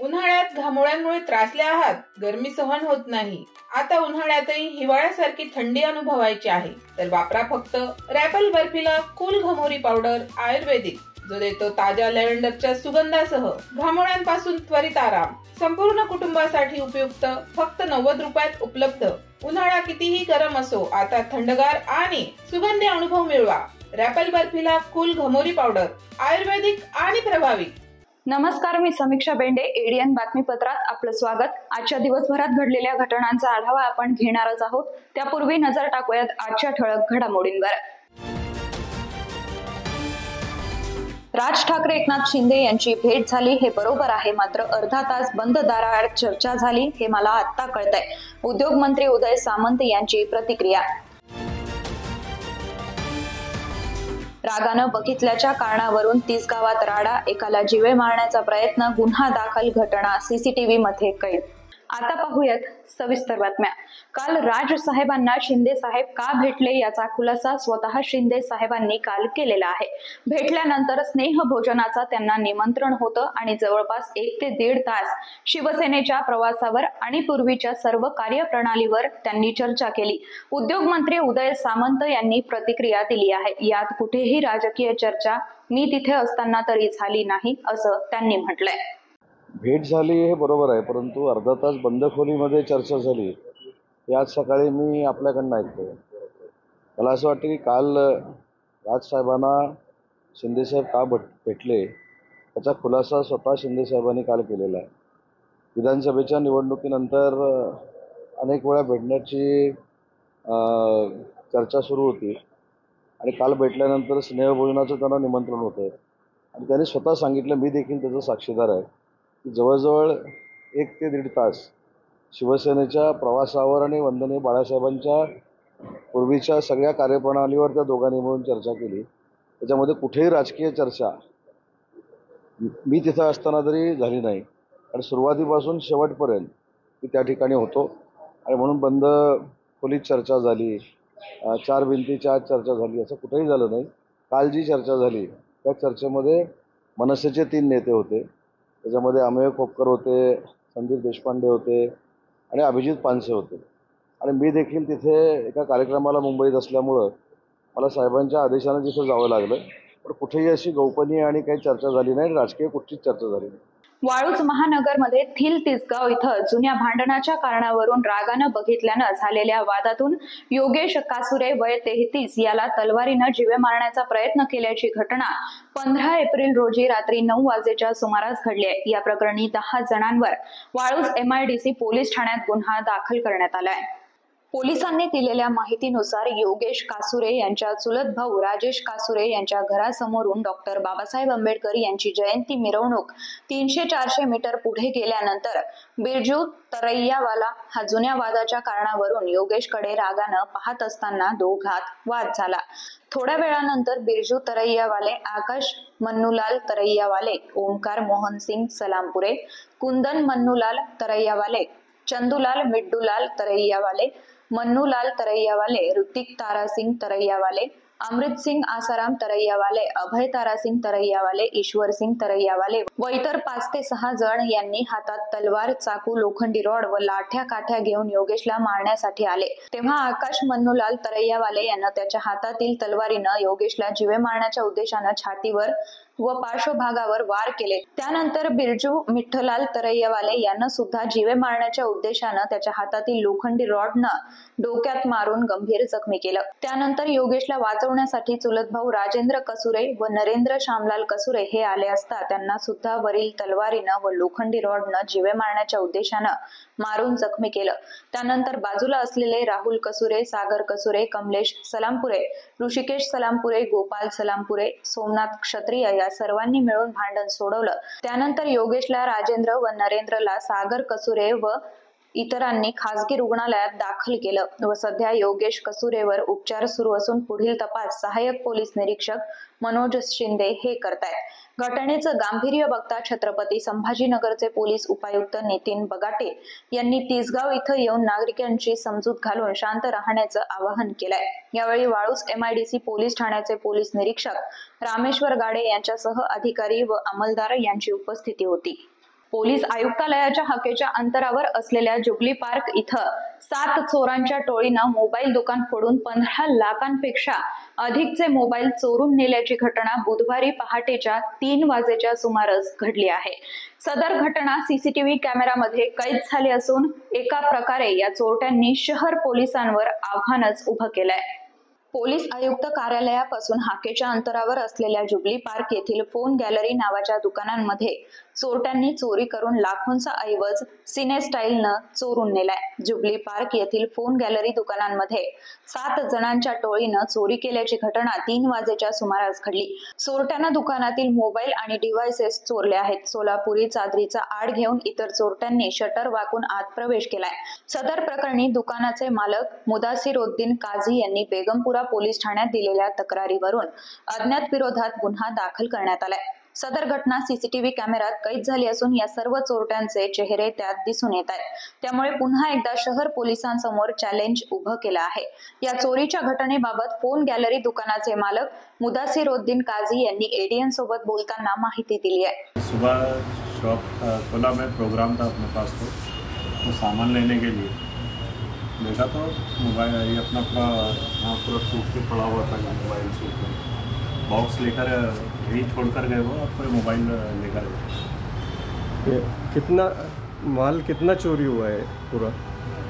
उन्हाळ्यात घामोळ्यांमुळे त्रासले आहात, गरमी सहन होत नाही, आता उन्हाळ्यातही हिवाळ्यासारखी थंडी अनुभवायची आहे, तर वापरा फक्त रॅपल बर्फिला कूल घमोरी पावडर आयुर्वेदिक, जो देतो ताज्या लॅव्हेंडरच्या सुगंधासह घामोळ्यांपासून त्वरित आराम. संपूर्ण कुटुंबासाठी उपयुक्त, फक्त 90 रुपयात उपलब्ध. उन्हाळा कितीही गरम असो, आता थंडगार आणि सुगंधी अनुभव मिळवा. रॅपल बर्फिला कूल घमोरी पावडर आयुर्वेदिक आणि प्रभावी. नमस्कार, मी समीक्षा बेंडे. एडीएन बातमीपत्रात आपलं स्वागत. आजच्या दिवसभरात घडलेल्या घटनांचा आढावा आपण घेणारच आहोत. त्यापूर्वी नजर टाकूयात आजच्या ठळक घडामोडींवर. राज ठाकरे एकनाथ शिंदे यांची भेट झाली हे बरोबर आहे, मात्र अर्धा तास बंद दाराआड चर्चा झाली हे मला आत्ता कळतंय. उद्योग मंत्री उदय सामंत यांची प्रतिक्रिया. रागानं बघितल्याच्या कारणावरून 30 गावात राडा, एकाला जीवे मारण्याचा प्रयत्न, गुन्हा दाखल, घटना सीसीटीव्ही मध्ये कैद. आता पाहूयात सविस्तर बातम्या. काल राज साहेबांना शिंदे साहेब का भेटले याचा खुलासा स्वतः शिंदे साहेबांनी काल केलेला आहे. भेटल्यानंतर स्नेह भोजनाचा त्यांना निमंत्रण होतं आणि जवळपास 1 ते 1.5 तास शिवसेनेच्या प्रवासावर आणि पूर्वीच्या सर्व कार्यप्रणालीवर त्यांनी चर्चा केली. उद्योग मंत्री उदय सामंत यांनी प्रतिक्रिया दिली आहे. यात कुठेही राजकीय चर्चा मी तिथे असताना तरी झाली नाही असं त्यांनी म्हटलंय. भेट झाली हे बरोबर आहे, परंतु अर्धा तास बंद खोलीमध्ये चर्चा झाली हे आज सकाळी मी आपल्याकडनं ऐकतोय. मला असं वाटतं की काल राजसाहेबांना शिंदेसाहेब का भेटले त्याचा खुलासा स्वतः शिंदेसाहेबांनी काल केलेला आहे. विधानसभेच्या निवडणुकीनंतर अनेक वेळा भेटण्याची चर्चा सुरू होती आणि काल भेटल्यानंतर स्नेहभोजनाचं त्यांना निमंत्रण होतं आणि त्यांनी स्वतः सांगितलं, मी देखील त्याचा साक्षीदार आहे, की जवळजवळ 1 ते 1.5 तास शिवसेनेच्या प्रवासावर आणि वंदनीय बाळासाहेबांच्या पूर्वीच्या सगळ्या कार्यप्रणालीवर त्या दोघांनी मिळून चर्चा केली. त्याच्यामध्ये कुठेही राजकीय चर्चा मी तिथं असताना तरी झाली नाही आणि सुरुवातीपासून शेवटपर्यंत मी त्या ठिकाणी होतो आणि म्हणून बंद खोलीत चर्चा झाली, 4 भिंतीच्या आत चर्चा झाली असं कुठेही झालं नाही. काल जी चर्चा झाली त्या चर्चेमध्ये मनसेचे 3 नेते होते. त्याच्यामध्ये अमेय खोपकर होते, संदीप देशपांडे होते आणि अभिजित पानसे होते आणि मी देखील तिथे एका कार्यक्रमाला मुंबईत असल्यामुळं मला साहेबांच्या आदेशानं तिथं जावं लागलं. पण कुठेही अशी गोपनीय आणि काही चर्चा झाली नाही, राजकीय कुठलीच चर्चा झाली नाही. वाळूज महानगरमध्ये थिल तिसगाव इथं जुन्या भांडणाच्या कारणावरून रागानं बघितल्यानं झालेल्या वादातून योगेश कासुरे वय 33 याला तलवारीनं जीवे मारण्याचा प्रयत्न केल्याची घटना 15 एप्रिल रोजी रात्री 9 वाजेच्या सुमारास घडली आहे. या प्रकरणी 10 जणांवर वाळूज MIDC पोलीस ठाण्यात गुन्हा दाखल करण्यात आलाय. पोलिसांनी दिलेल्या माहितीनुसार योगेश कासुरे यांच्या चुलत भाऊ राजेश कासुरे यांच्या घरासमोरून डॉक्टर बाबासाहेब आंबेडकर यांची जयंती मिरवणूक 300-400 मीटर पुढे गेल्यानंतर बिरजू तरैयावाला हा जुन्या वादाच्या कारणावरून योगेशकडे रागानं पाहत असताना दोघात वाद झाला. थोड्या वेळानंतर बिरजू तरैयावाले, आकाश मन्नूलाल तरैयावाले, ओमकार मोहन सिंग सलामपुरे, कुंदन मन्नूलाल तरैयावाले, चंदूलाल मिड्डूलाल तरैयावाले, मन्नूलाल तरैयावाले, ऋतिक तारासिंग तरैयावाले, अमृत सिंग आसाराम तरैयावाले, अभय तारासिंग तरैयावाले, ईश्वर सिंग तरैयावाले व इतर 5 ते 6 जण यांनी हातात तलवार, चाकू, लोखंडी रॉड व लाठ्या काठ्या घेऊन योगेशला मारण्यासाठी आले. तेव्हा आकाश मन्नूलाल तरैयावाले यांना त्याच्या हातातील तलवारीनं योगेशला जीवे मारण्याच्या उद्देशानं छातीवर व पार्श्वभागावर वार केले. त्यानंतर बिरजू मिठ्ठलाल तरैयावाले यांना सुद्धा जीवे मारण्याच्या उद्देशानं त्याच्या हातातील लोखंडी रॉडनं डोक्यात मारून गंभीर जखमी केलं. त्यानंतर योगेशला वाचवण्यासाठी चुलत भाऊ राजेंद्र कसुरे व नरेंद्र श्यामलाल कसुरे हे आले असता त्यांना सुद्धा वरील तलवारीनं व लोखंडी रॉडनं जीवे मारण्याच्या उद्देशानं मारून जखमी केलं. त्यानंतर बाजूला असलेले राहुल कसुरे, सागर कसुरे, कमलेश सलामपुरे, ऋषिकेश सलामपुरे, गोपाल सलामपुरे, सोमनाथ क्षत्रिय या सर्वांनी मिळून भांडण सोडवलं. त्यानंतर योगेशला, राजेंद्र व नरेंद्रला सागर कसुरे व इतरांनी खासगी रुग्णालयात दाखल केलं व सध्या योगेश कसूरेवर उपचार सुरू असून पुढील तपास सहाय्यक पोलीस निरीक्षक मनोज शिंदे हे करतायत। घटनेचं गांभीर्य बघता छत्रपती संभाजीनगरचे पोलीस उपायुक्त नितीन बगाटे यांनी तिसगाव इथं येऊन नागरिकांची समजूत घालून शांत राहण्याचं आवाहन केलंय। यावेळी वाळूज MIDC पोलीस ठाण्याचे पोलीस निरीक्षक रामेश्वर गाडे यांच्यासह अधिकारी व अंमलदार यांची उपस्थिती होती। पोलीस आयुक्तालयाच्या हाकेच्या अंतरावर असलेल्या जुबली पार्क इथं 7 चोरांच्या टोळीनं मोबाईल दुकान फोडून 15 लाखांपेक्षा अधिकचे मोबाईल चोरून नेल्याची घटना बुधवारी पहाटेच्या 3 वाजेच्या सुमारास घडली आहे। सदर घटना CCTV कॅमेरामध्ये कैद झाली असून एका प्रकारे या चोरट्यांनी शहर पोलिसांवर आव्हानच उभं केलंय। पोलीस आयुक्त कार्यालयापासून हाकेच्या अंतरावर असलेल्या जुबली पार्क येथील फोन गॅलरी नावाच्या दुकानांमध्ये चोरट्यांनी चोरी करून लाखोंचा ऐवज सिनेस्टाईलनं चोरून नेलाय। जुबली पार्क येथील फोन गॅलरी दुकानांमध्ये 7 जणांच्या टोळीनं चोरी केल्याची घटना 3 वाजेच्या सुमारास घडली। चोरट्यानं दुकानातील मोबाईल आणि डिव्हाइसेस चोरले आहेत। सोलापुरी चादरीचा आड घेऊन इतर चोरट्यांनी शटर वाकून आत प्रवेश केलाय। सदर प्रकरणी दुकानाचे मालक मुदासिरुद्दीन काझी यांनी बेगमपुरा पोलीस ठाण्यात दिलेल्या तक्रारीवरून अज्ञात विरोधात गुन्हा दाखल करण्यात आलाय। सदर घटना CCTV कॅमेऱ्यात कैद झाली असून या सर्व चोरट्यांचे चेहरे त्यात दिसून येत आहेत। त्यामुळे पुन्हा एकदा शहर पोलिसांसमोर चॅलेंज उभं केलं आहे। या चोरीच्या घटनेबाबत फोन गॅलरी दुकानाचे मालक मुदासिरुद्दीन काझी यांनी ADN सोबत बोलताना माहिती दिली आहे। सुबह शॉप खोला में प्रोग्राम था अपने पास, तो सामान लेने के लिए देखा तो मोबाइल ये अपना पूरा टूट के पड़ा हुआ था। मोबाइल से बॉक्स लेकर यही छोड़कर गए वो, और कोई मोबाइल लेकर गए। कितना माल कितना चोरी हुआ है? पूरा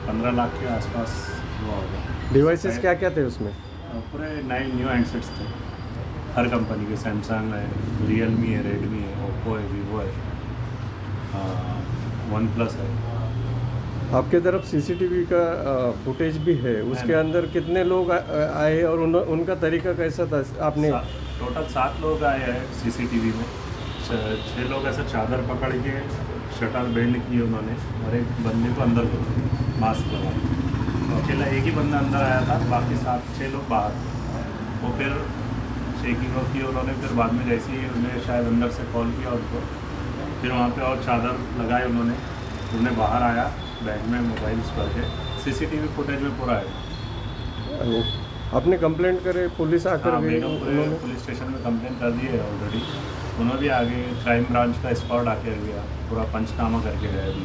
15 लाख के आसपास हुआ होगा। डिवाइसेस क्या क्या थे उसमें? पूरे 9 न्यू हैंडसेट्स थे हर कंपनी के। सैमसंग है, रियलमी है, रेडमी है, ओप्पो है, वीवो है, OnePlus है। आपके तरफ CCTV का फुटेज भी है, उसके अंदर कितने लोग आए और उनका तरीका कैसा था? आपने टोटल 7 लोग आए हैं CCTV में। 6 लोग ऐसे चादर पकड़ के शटर बेंड किए उन्होंने, और एक बंदे को अंदर मास्क लगा। तो अकेला एक ही बंदा अंदर आया था, बाकी 6 लोग बाहर। वो फिर चेकिंग की उन्होंने, फिर बाद में जैसे ही उन्हें शायद अंदर से कॉल किया उनको, फिर वहाँ पे और चादर लगाए उन्होंने बाहर आया बैग में मोबाइल्स भर के। CCTV फुटेज में पूरा है। आपने कंप्लेंट करे, पुलिस आकर गई? उन्होंने पुलिस स्टेशन में कंप्लेंट कर दी है ऑलरेडी। उन्होंने भी आगे क्राइम ब्रांच का स्क्वॉड आके गया, पूरा पंचनामा करके गए अभी।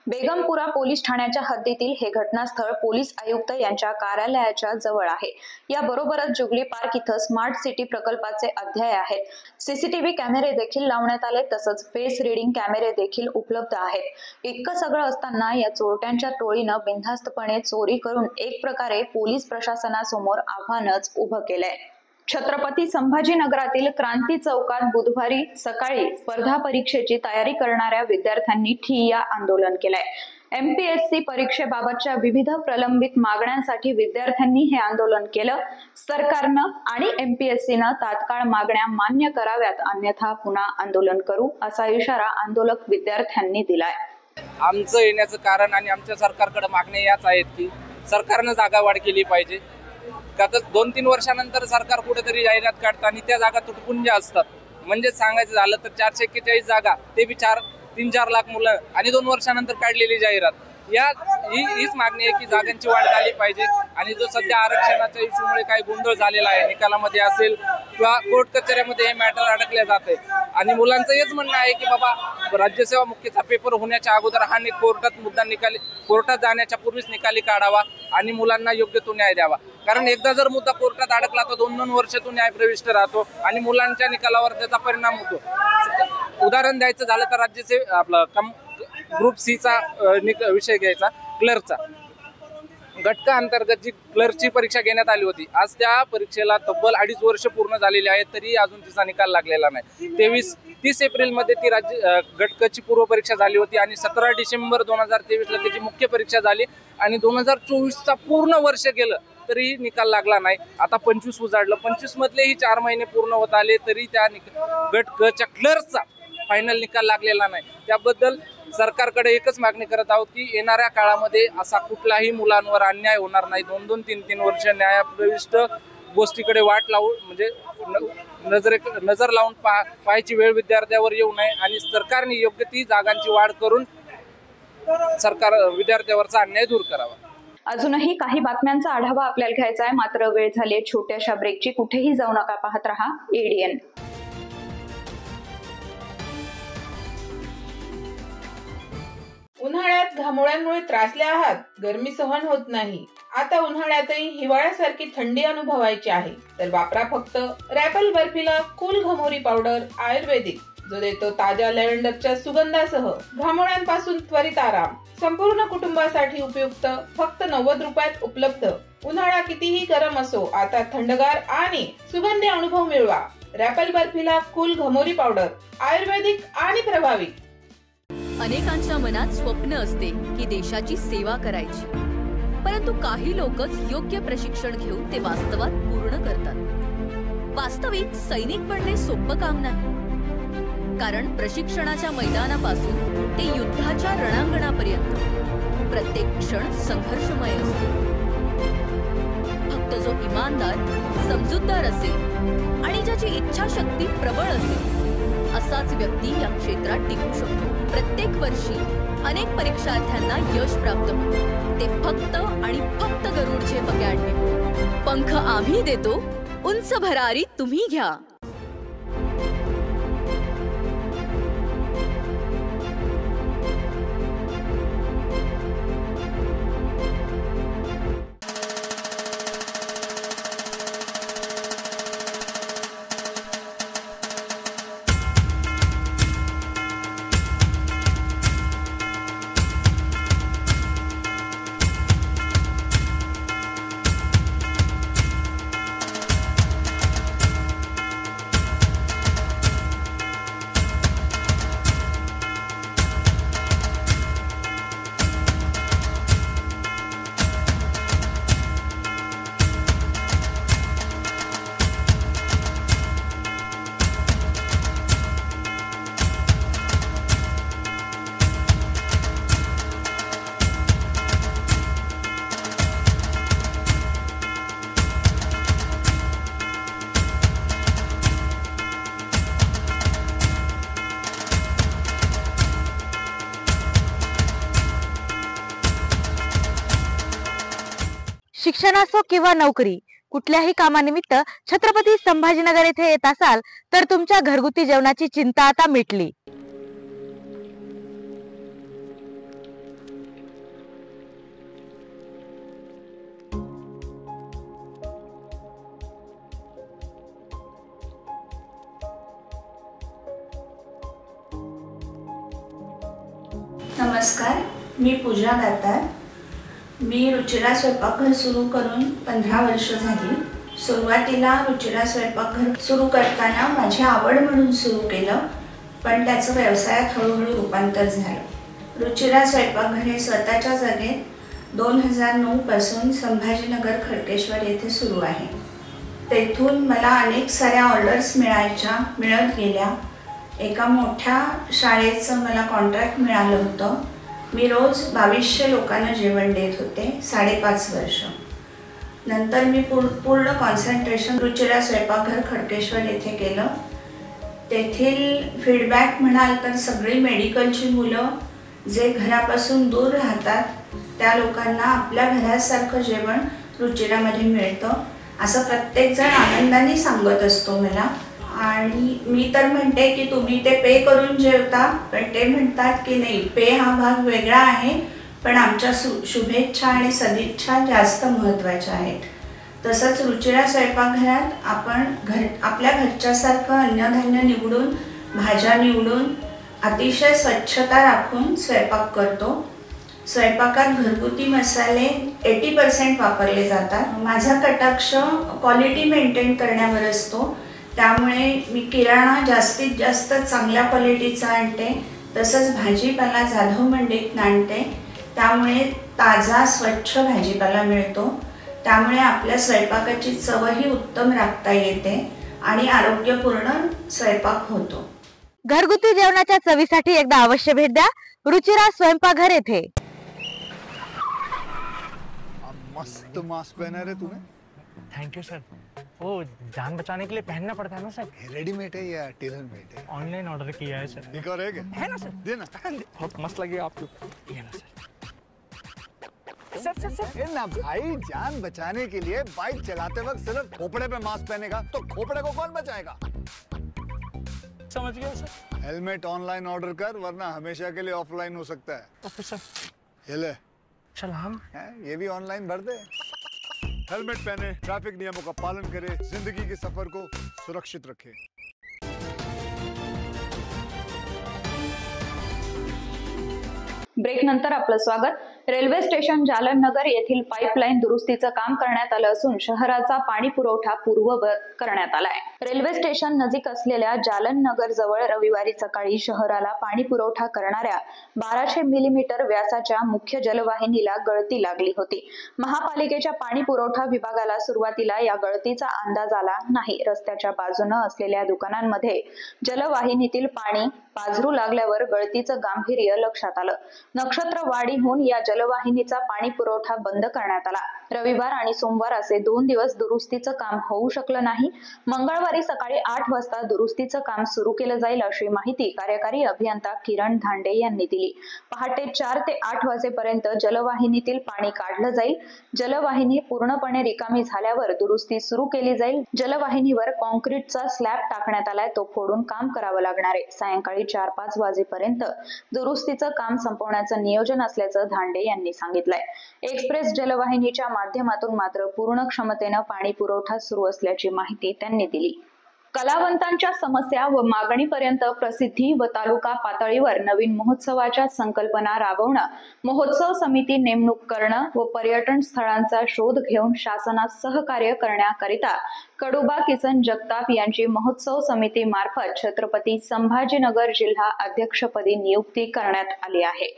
बेगमपुरा पोलीस ठाण्याच्या हद्दीतील हे घटनास्थळ पोलीस आयुक्त यांच्या कार्यालयाच्या जवळ आहे। याबरोबरच जुबली पार्क इथं स्मार्ट सिटी प्रकल्पाचे अध्याय आहेत। CCTV कॅमेरे देखील लावण्यात आले, तसंच फेस रीडिंग कॅमेरे देखील उपलब्ध आहेत। इतकं सगळं असताना या चोरट्यांच्या टोळीनं बिनधास्तपणे चोरी करून एक प्रकारे पोलीस प्रशासनासमोर आव्हानच उभं केलंय। छत्रपती संभाजीनगरातील क्रांती चौकात बुधवारी सकाळी स्पर्धा परीक्षेची तयारी करणाऱ्या विद्यार्थ्यांनी ठिय्या आंदोलन केलंय। MPSC परीक्षेबाबतच्या विविध प्रलंबित मागण्यांसाठी विद्यार्थ्यांनी हे आंदोलन केलं। सरकारनं आणि MPSCनं तात्काळ मागण्या मान्य कराव्यात, अन्यथा पुन्हा आंदोलन करू असा इशारा आंदोलक विद्यार्थ्यांनी दिलाय। आमचं येण्याचं कारण आणि आमच्या सरकारकडे मागण्या याच आहेत की सरकारनं जागा वाढ केली पाहिजे। का तर 2-3 वर्षानंतर सरकार कुठेतरी जाहिरात काढतं आणि त्या जागा तुटपुंज्या असतात। म्हणजे सांगायचं झालं तर 441 जागा, ते बी 3-4 लाख मुलं, आणि 2 वर्षानंतर काढलेली जाहिरात। हीच मागणी आहे की जागांची वाढ झाली पाहिजे। आणि जो सध्या आरक्षणाच्या इश्यूमुळे काही गोंधळ झालेला आहे, निकालामध्ये असेल किंवा कोर्ट कचेऱ्यामध्ये हे मॅटर अडकले जाते। आणि मुलांचं हेच म्हणणं आहे की बाबा राज्यसेवा मुख्यचा पेपर होण्याच्या अगोदर हा कोर्टात मुद्दा कोर्टात जाण्याच्या पूर्वीच निकाली काढावा आणि मुलांना योग्य तो न्याय द्यावा। कारण एकदा जर मुद्दा कोर्टात अडकला तर 2-2 वर्ष तो न्याय प्रविष्ट राहतो आणि मुलांच्या निकालावर त्याचा परिणाम होतो। उदाहरण द्यायचं झालं तर राज्याचे ग्रुप Cचा विषय घ्यायचा, क्लर्कचा। घटका अंतर्गत जी क्लर्कची परीक्षा घेण्यात आली होती, आज त्या परीक्षेला तब्बल 2.5 वर्ष पूर्ण झालेली आहेत, तरी अजून तिचा निकाल लागलेला नाही। 30 एप्रिलमध्ये ती घटकाची पूर्व परीक्षा झाली होती आणि 17 डिसेंबर 2023ला त्याची मुख्य परीक्षा झाली आणि 2024चा पूर्ण वर्ष गेलं तरी निकाल लागला नाही। आता 25 उजाडलं, 25 मधलेही 4 महिने पूर्ण होत आले तरी त्या गट क च्या क्लर्कचा फायनल निकाल लागलेला नाही। त्याबद्दल सरकारकडे एकच मागणी करत आहोत की येणाऱ्या काळामध्ये असा कुठलाही मुलांवर अन्याय होणार नाही। 2-2, 3-3 वर्ष न्यायप्रविष्ट गोष्टीकडे वाट लावून म्हणजे नजर लावून पाहायची वेळ विद्यार्थ्यावर येऊ नये आणि सरकारने योग्य ती जागांची वाढ करून विद्यार्थ्यावरचा अन्याय दूर करावा। अजूनही काही बातम्यांचा आढावा आपल्याला घ्यायचा आहे, मात्र वेळ झाली छोट्याशा ब्रेकची। कुठेही जाऊ नका, पाहत रहा ADN। उन्हाळ्यात घामोळ्यांमुळे त्रासले आहात, गरमी सहन होत नाही, आता उन्हाळ्यातही हिवाळ्यासारखी थंडी अनुभवायची आहे, तर वापरा फक्त रॅपल बर्फिला कूल घमोरी पावडर आयुर्वेदिक, जो देतो ताज्या लॅव्हेंडरच्या सुगंधासह घामोळ्यांपासून त्वरित आराम। संपूर्ण कुटुंबासाठी उपयुक्त, फक्त 90 रुपयात उपलब्ध। उन्हाळा कितीही गरम असो, आता थंडगार आणि सुगंधी अनुभव मिळवा। रॅपल बर्फिला कूल घमोरी पावडर आयुर्वेदिक आणि प्रभावी। अनेकांच्या मनात स्वप्न असते की देशाची सेवा करायची, परंतु काही लोकच योग्य प्रशिक्षण घेऊन ते वास्तवात पूर्ण करतात। वास्तविक सैनिक बनणे सोपं काम नाही, कारण प्रशिक्षणाच्या मैदानापासून ते युद्धाच्या रणांगणापर्यंत प्रत्येक क्षण संघर्षमय असतो। फक्त जो इमानदार, समजूतदार असेल आणि ज्याची इच्छाशक्ती प्रबळ असेल असाच व्यक्ती या क्षेत्रात टिकू शकतो। प्रत्येक वर्षी अनेक परीक्षार्थ्यांना यश प्राप्त होते, ते फक्त आणि फक्त गरुडचे अकॅडमी। पंख आम्ही देतो, उंच भरारी तुम्ही घ्या। शिक्षण असो किंवा नोकरी, कुठल्याही कामानिमित्त छत्रपती संभाजीनगर येथे येत असाल तर तुमच्या घरगुती जेवणाची चिंता आता मिटली। नमस्कार, मी पूजा दातार। मी रुचिरा स्वयंपाकघर सुरू करून 15 वर्ष झाली। सुरुवातीला रुचिरा स्वयंपाकघर सुरू करताना माझी आवड म्हणून सुरू केलं, पण त्याचं व्यवसायात हळूहळू रूपांतर झालं। रुचिरा स्वयंपाकघर हे स्वतःच्या जागेत 2009 पासून संभाजीनगर खडकेश्वर येथे सुरू आहे। तेथून मला अनेक साऱ्या ऑर्डर्स मिळत गेल्या। एका मोठ्या शाळेचं मला कॉन्ट्रॅक्ट मिळालं होतं। मी रोज 2200 लोकांना जेवण देत होते 5.5 वर्ष। नंतर मी पूर्ण कॉन्सन्ट्रेशन रुचिरा स्वयंपाकघर खडकेश्वर येथे केलं। तेथील फीडबॅक म्हणाल तर सगळी मेडिकलची मुलं जे घरापासून दूर राहतात त्या लोकांना आपल्या घरासारखं जेवण रुचिरामध्ये मिळतं असं प्रत्येकजण आनंदाने सांगत असतो मला। आणि मी तर म्हणते की तुम्ही ते पे करून जेवता, पण ते म्हणतात की नाही, पे हा भाग वेगळा आहे, पण आमच्या शुभेच्छा आणि सदिच्छा जास्त महत्त्वाच्या आहेत। तसंच रुचिरा स्वयंपाकघरात आपण आपल्या घरच्यासारखं अन्नधान्य निवडून, भाज्या निवडून, अतिशय स्वच्छता राखून स्वयंपाक करतो। स्वयंपाकात घरगुती मसाले 80% वापरले जातात। माझा कटाक्ष क्वालिटी मेंटेन करण्यावर असतो, त्यामुळे मी किराणा जास्तीत जास्त चांगल्या क्वालिटीचा आणते। तसंच भाजीपाला जाधव मंडईतून आणते, त्यामुळे ताजा स्वच्छ भाजीपाला मिळतो। त्यामुळे आपल्या स्वयंपाकाची चवही उत्तम राखता येते आणि आरोग्यपूर्ण स्वयंपाक होतो। घरगुती जेवणाच्या चवीसाठी एकदा अवश्य भेट द्या रुचिरा स्वयंपाकघर येथे। मस्त मास्क पहना रे तूने। Thank you sir. वो जान बचाने के लिए पहनना पड़ता है ना सर। रेडीमेड है या टेलर मेड है? ऑनलाइन ऑर्डर किया है सर। एक और है ना सर। देना। बहुत मस्त लगे आपको। ये ना सर। सर ना भाई, जान बचाने के लिए बाइक चलाते वक्त सिर्फ खोपड़े पे मास्क पहनेगा तो खोपड़े को कौन बचाएगा? समझ गया सर। हेलमेट ऑनलाइन ऑर्डर कर, वरना हमेशा के लिए ऑफलाइन हो सकता है। Okay sir. ये ले। सलाम। ये भी ऑनलाइन भर दे। हेलमेट पहने, ट्रैफिक नियमों का पालन करे, जिंदगी के सफर को सुरक्षित रखे। ब्रेक नंतर आपलं स्वागत। रेल्वे स्टेशन जालन नगर येथील पाईपलाईन दुरुस्तीचं काम करण्यात आलं असून शहराचा पाणी पुरवठा पूर्ववत करण्यात आलाय। रेल्वे स्टेशन नजीक असलेल्या जालन नगर जवळ रविवारी सकाळी शहराला पाणी पुरवठा करणाऱ्या 1200 मिलीमीटर व्यासाच्या मुख्य जलवाहिनीला गळती लागली होती। महापालिकेच्या पाणी पुरवठा विभागाला सुरुवातीला या गळतीचा अंदाज आला नाही। रस्त्याच्या बाजूने असलेल्या दुकानांमध्ये जलवाहिनीतील पाणी पाझरू लागल्यावर गळतीचं गांभीर्य लक्षात आलं। नक्षत्रवाडीहून या जलवाहिनीचा पाणी पुरवठा बंद करण्यात आला। रविवार आणि सोमवार असे 2 दिवस दुरुस्तीचं काम होऊ शकलं नाही। मंगळवारी सकाळी 8 वाजता दुरुस्तीचं काम सुरू केलं जाईल अशी माहिती कार्यकारी अभियंता किरण धांडे यांनी दिली। पहाटे 4 ते 8 वाजेपर्यंत जलवाहिनीतील पाणी काढलं जाईल। जलवाहिनी पूर्णपणे रिकामी झाल्यावर दुरुस्ती सुरू केली जाईल। जलवाहिनीवर कॉन्क्रीटचा स्लॅब टाकण्यात आलाय, तो फोडून काम करावं लागणार आहे। सायंकाळी 4-5 वाजेपर्यंत दुरुस्तीचं काम संपवण्याचं नियोजन असल्याचं धांडे यांनी सांगितलंय। एक्सप्रेस जलवाहिनीच्या माध्यमातून मात्र पूर्ण क्षमतेनं पाणी पुरवठा सुरू असल्याची माहिती त्यांनी दिली। कलावंतांच्या समस्या व मागणीपर्यंत प्रसिद्धी व तालुका पातळीवर नवीन महोत्सवाच्या संकल्पना राबवणं, महोत्सव समिती नेमणूक करणं व पर्यटन स्थळांचा शोध घेऊन शासनास सहकार्य करण्याकरिता कडुबा किसन जगताप यांची महोत्सव समिती मार्फत छत्रपती संभाजीनगर जिल्हा अध्यक्षपदी नियुक्ती करण्यात आली आहे।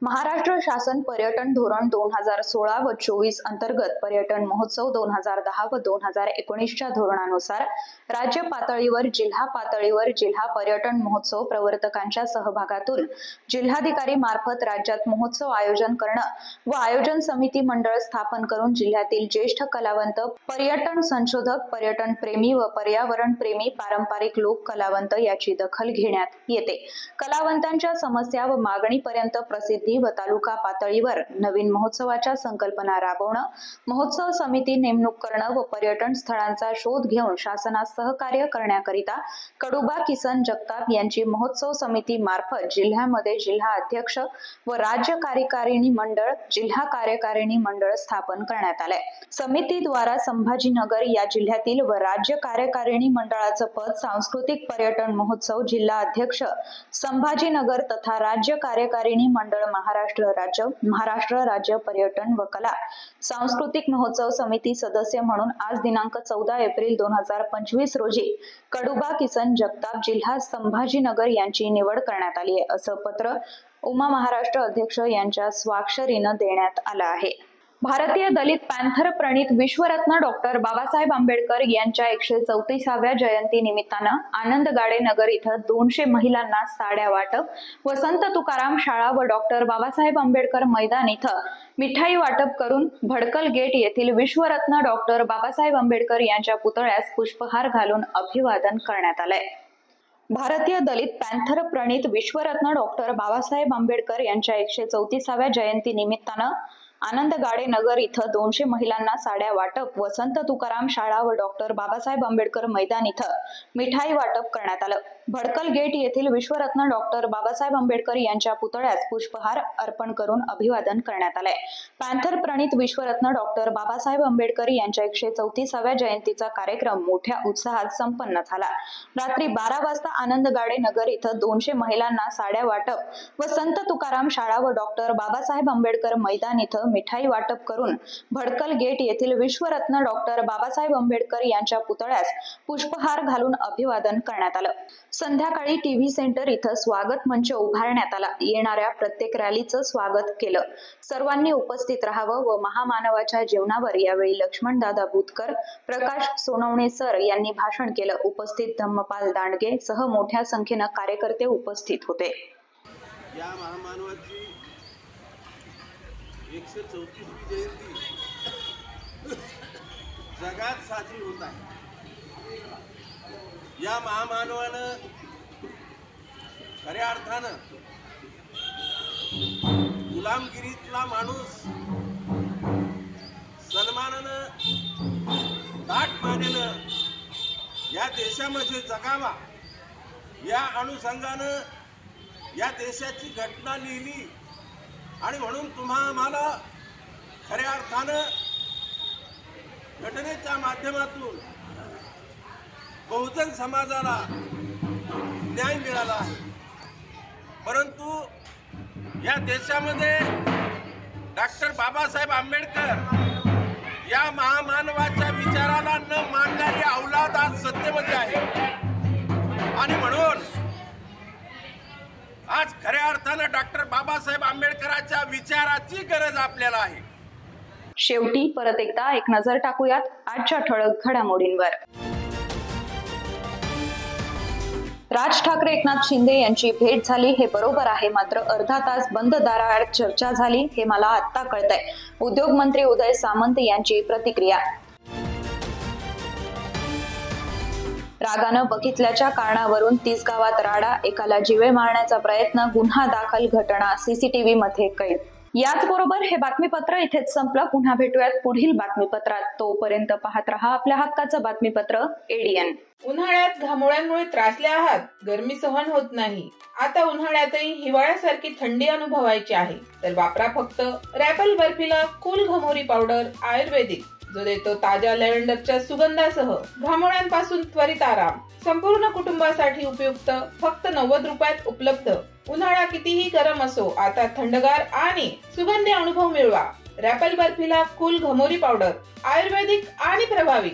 महाराष्ट्र शासन पर्यटन धोरण 2016 व 24 अंतर्गत पर्यटन महोत्सव 2010 व 2019च्या धोरणानुसार राज्य पातळीवर जिल्हा पर्यटन महोत्सव प्रवर्तकांच्या सहभागातून जिल्हाधिकारी मार्फत राज्यात महोत्सव आयोजन करणं व आयोजन समिती मंडळ स्थापन करून जिल्ह्यातील ज्येष्ठ कलावंत, पर्यटन संशोधक, पर्यटन प्रेमी व पर्यावरण प्रेमी पारंपरिक लोक कलावंत याची दखल घेण्यात येते। कलावंतांच्या समस्या व मागणीपर्यंत प्रसिद्धी व तालुका पातळीवर नवीन महोत्सवाच्या संकल्पना राबवणं, महोत्सव समिती नेमणूक करणं व पर्यटन स्थळांचा शोध घेऊन शासनास सहकार्य करण्याकरिता कडुबा किसन जगताप यांची महोत्सव समिती मार्फत जिल्ह्यामध्ये जिल्हा अध्यक्ष व राज्य कार्यकारिणी मंडळ, जिल्हा कार्यकारिणी मंडळ स्थापन करण्यात आलंय। समितीद्वारा संभाजीनगर या जिल्ह्यातील व राज्य कार्यकारिणी मंडळाचं पद सांस्कृतिक पर्यटन महोत्सव जिल्हा अध्यक्ष संभाजीनगर तथा राज्य कार्यकारिणी मंडळ महाराष्ट्र राज्य पर्यटन व कला सांस्कृतिक महोत्सव समिती सदस्य म्हणून आज दिनांक 14 एप्रिल 2025 रोजी कडुबा किसन जगताप जिल्हा संभाजीनगर यांची निवड करण्यात आली आहे, असं पत्र उमा महाराष्ट्र अध्यक्ष यांच्या स्वाक्षरीनं देण्यात आलं आहे। भारतीय दलित पॅन्थर प्रणित विश्वरत्न डॉक्टर बाबासाहेब आंबेडकर यांच्या 134व्या जयंती निमित्तानं आनंद गाडे नगर इथं 200 महिलांना साड्या वाटप, वसंत तुकाराम शाळा व डॉक्टर बाबासाहेब आंबेडकर मैदान इथं मिठाई वाटप करून भडकल गेट येथील विश्वरत्न डॉक्टर बाबासाहेब आंबेडकर यांच्या पुतळ्यास पुष्पहार घालून अभिवादन करण्यात आलंय। भारतीय दलित पॅन्थर प्रणित विश्वरत्न डॉक्टर बाबासाहेब आंबेडकर यांच्या 134व्या जयंती निमित्तानं आनंद गाडे नगर इथं 200 महिलांना साड्या वाटप, वसंत तुकाराम शाळा व डॉक्टर बाबासाहेब आंबेडकर मैदान इथं मिठाई वाटप करण्यात आलं। भडकल गेट येथील विश्वरत्न डॉक्टर बाबासाहेब आंबेडकर यांच्या पुतळ्यास पुष्पहार अर्पण करून अभिवादन करण्यात आलंय। पॅन्थर प्रणित विश्वरत्न डॉक्टर बाबासाहेब आंबेडकर यांच्या 134व्या जयंतीचा कार्यक्रम मोठ्या उत्साहात संपन्न झाला। रात्री 12 वाजता आनंद गाडे नगर इथं 200 महिलांना साड्या वाटप व संत तुकाराम शाळा व डॉक्टर बाबासाहेब आंबेडकर मैदान इथं मिठाई वाटप करून भडकल गेट येथील विश्वरत्न डॉक्टर बाबासाहेब आंबेडकर यांच्या पुतळ्यास पुष्पहार घालून अभिवादन करण्यात आलं। संध्याकाळी टीव्ही सेंटर इथं स्वागत मंच उभारण्यात आला। येणाऱ्या प्रत्येक रॅलीचं स्वागत केलं। सर्वांनी उपस्थित राहावं व महामानवाच्या जीवनावर यावेळी लक्ष्मणदादा बुतकर, प्रकाश सोनवणे सर यांनी भाषण केलं। उपस्थित धम्मपाल दांडगे सह मोठ्या संख्येनं कार्यकर्ते उपस्थित होते। या महामानवाची 134वी जयंती जगात साजरी होत आहे। या महामानवानं खऱ्या अर्थानं गुलामगिरीतला माणूस सन्मानानं ताठ मानेनं या देशामध्ये जगावा या अनुषंगानं या देशाची घटना लिहिली आणि म्हणून आम्हाला खऱ्या अर्थानं घटनेच्या माध्यमातून बहुजन समाजाला न्याय मिळाला आहे। परंतु या देशामध्ये डॉक्टर बाबासाहेब आंबेडकर या महामानवाच्या विचाराला न मानणारी औलाद आज सत्तेमध्ये आहे आणि म्हणून आज खऱ्या अर्थानं डॉक्टर बाबासाहेब आंबेडकरांच्या विचाराची गरज आपल्याला आहे। शेवटी परत एकदा एक नजर टाकूयात आजच्या ठळक घडामोडींवर। राज ठाकरे एकनाथ शिंदे यांची भेट झाली हे बरोबर आहे, मात्र अर्धा तास बंद दाराआड चर्चा झाली हे मला आत्ता कळतंय। उद्योग मंत्री उदय सामंत यांची प्रतिक्रिया। रागानं बघितल्याच्या कारणावरून 30 गावात राडा, एकाला जीवे मारण्याचा प्रयत्न, गुन्हा दाखल, घटना सीसीटीव्ही मध्ये कैद। याचबरोबर हे बातमीपत्र इथेच संपलं। पुन्हा भेटूयात पुढील बातमीपत्रात। तोपर्यंत पाहत रहा आपल्या हक्काचं बातमीपत्र एडीएन। उन्हाळ्यात घामोळ्यांमुळे त्रासले आहात, गरमी सहन होत नाही, आता उन्हाळ्यातही हिवाळ्यासारखी थंडी अनुभवायची आहे, तर वापरा फक्त रॅपल बर्फीला कूल घमोरी पावडर आयुर्वेदिक, जो देतो ताज्या लॅव्हेंडरच्या सुगंधासह घामोळ्यांपासून त्वरित आराम। संपूर्ण कुटुंबासाठी उपयुक्त, फक्त 90 रुपयात उपलब्ध। उन्हाळा कितीही गरम असो, आता थंडगार आणि सुगंधी अनुभव मिळवा। रॅपल बर्फीला कूल घमोरी पावडर आयुर्वेदिक आणि प्रभावी।